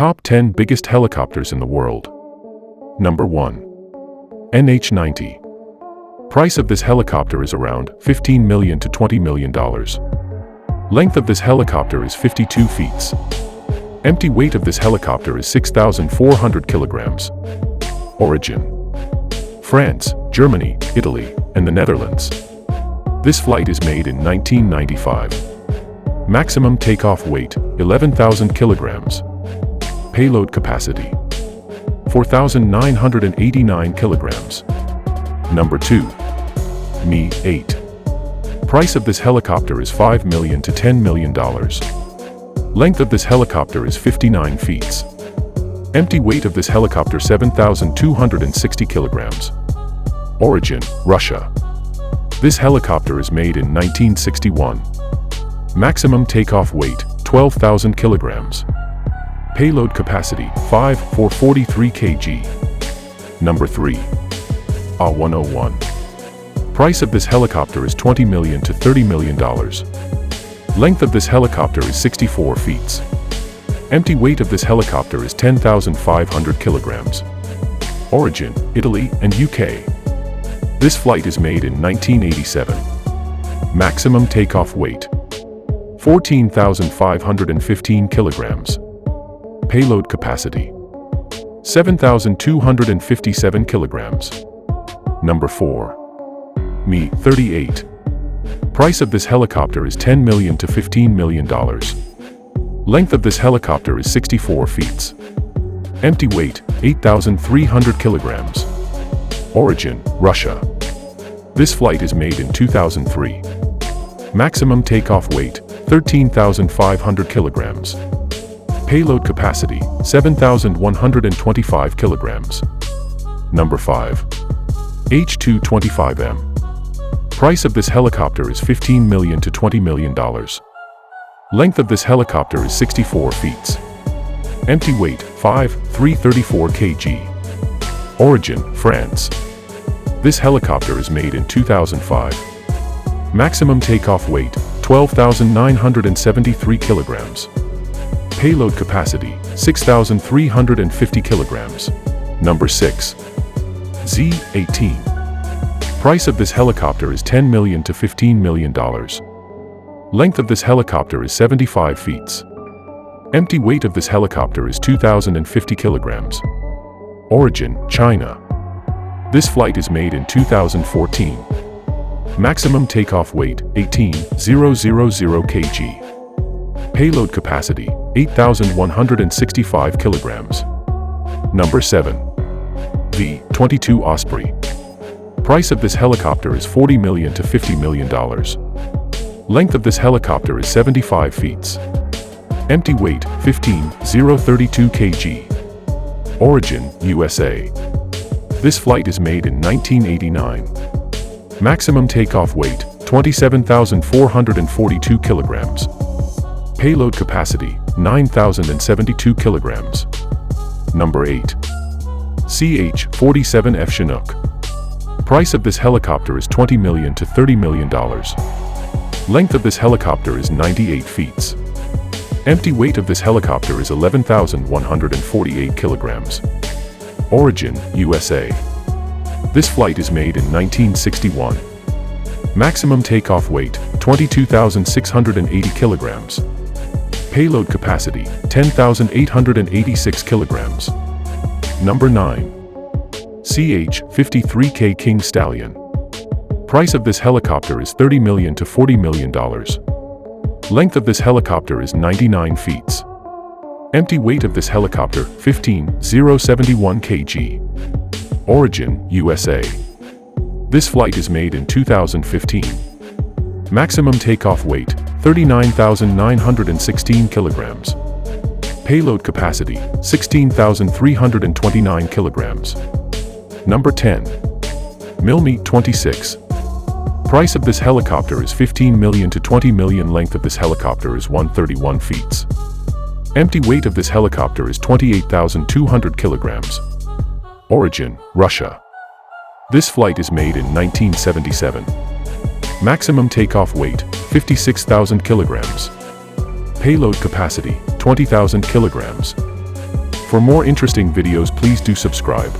Top 10 biggest helicopters in the world. Number 1. NH-90. Price of this helicopter is around $15 million to $20 million. Length of this helicopter is 52 feet. Empty weight of this helicopter is 6,400 kilograms. Origin: France, Germany, Italy, and the Netherlands. This flight is made in 1995. Maximum takeoff weight, 11,000 kilograms. Payload capacity, 4,989 kilograms. Number 2. Mi-8. Price of this helicopter is $5 million to $10 million. Length of this helicopter is 59 feet. Empty weight of this helicopter 7,260 kilograms. Origin: Russia. This helicopter is made in 1961. Maximum takeoff weight, 12,000 kilograms. Payload capacity, 443 kg. Number 3. AW101. Price of this helicopter is $20 million to $30 million. Length of this helicopter is 64 feet. Empty weight of this helicopter is 10,500 kilograms. Origin: Italy and UK. This flight is made in 1987. Maximum takeoff weight, 14,515 kilograms. Payload capacity, 7,257 kilograms. Number 4. Mi-38. Price of this helicopter is $10 million to $15 million. Length of this helicopter is 64 feet. Empty weight, 8,300 kilograms. Origin: Russia. This flight is made in 2003. Maximum takeoff weight, 13,500 kilograms. Payload capacity, 7,125 kilograms. Number 5. H225M. Price of this helicopter is $15 million to $20 million. Length of this helicopter is 64 feet. Empty weight, 334 kg. Origin: France. This helicopter is made in 2005. Maximum takeoff weight, 12,973 kilograms. Payload capacity, 6,350 kilograms. Number 6. Z-18. Price of this helicopter is $10 million to $15 million. Length of this helicopter is 75 feet. Empty weight of this helicopter is 2,050 kilograms. Origin: China. This flight is made in 2014. Maximum takeoff weight, 18,000 kg. Payload capacity, 8,165 kilograms. Number 7. V-22 Osprey. Price of this helicopter is $40 million to $50 million. Length of this helicopter is 75 feet. Empty weight, 15,032 kg. Origin: USA. This flight is made in 1989. Maximum takeoff weight, 27,442 kilograms. Payload capacity, 9,072 kilograms. Number 8. CH-47F Chinook. Price of this helicopter is $20 million to $30 million. Length of this helicopter is 98 feet. Empty weight of this helicopter is 11,148 kilograms. Origin: USA. This flight is made in 1961. Maximum takeoff weight, 22,680 kilograms. Payload capacity, 10,886 kilograms. Number 9. CH-53K King Stallion. Price of this helicopter is $30 million to $40 million. Length of this helicopter is 99 feet. Empty weight of this helicopter, 15,071 kg. Origin: USA. This flight is made in 2015. Maximum takeoff weight, 39,916 kilograms. Payload capacity, 16,329 kilograms. Number 10. Mi-26. Price of this helicopter is $15 million to $20 million. Length of this helicopter is 131 feet. Empty weight of this helicopter is 28,200 kilograms. Origin: Russia. This flight is made in 1977. Maximum takeoff weight, 56,000 kilograms. Payload capacity, 20,000 kilograms. For more interesting videos, please do subscribe.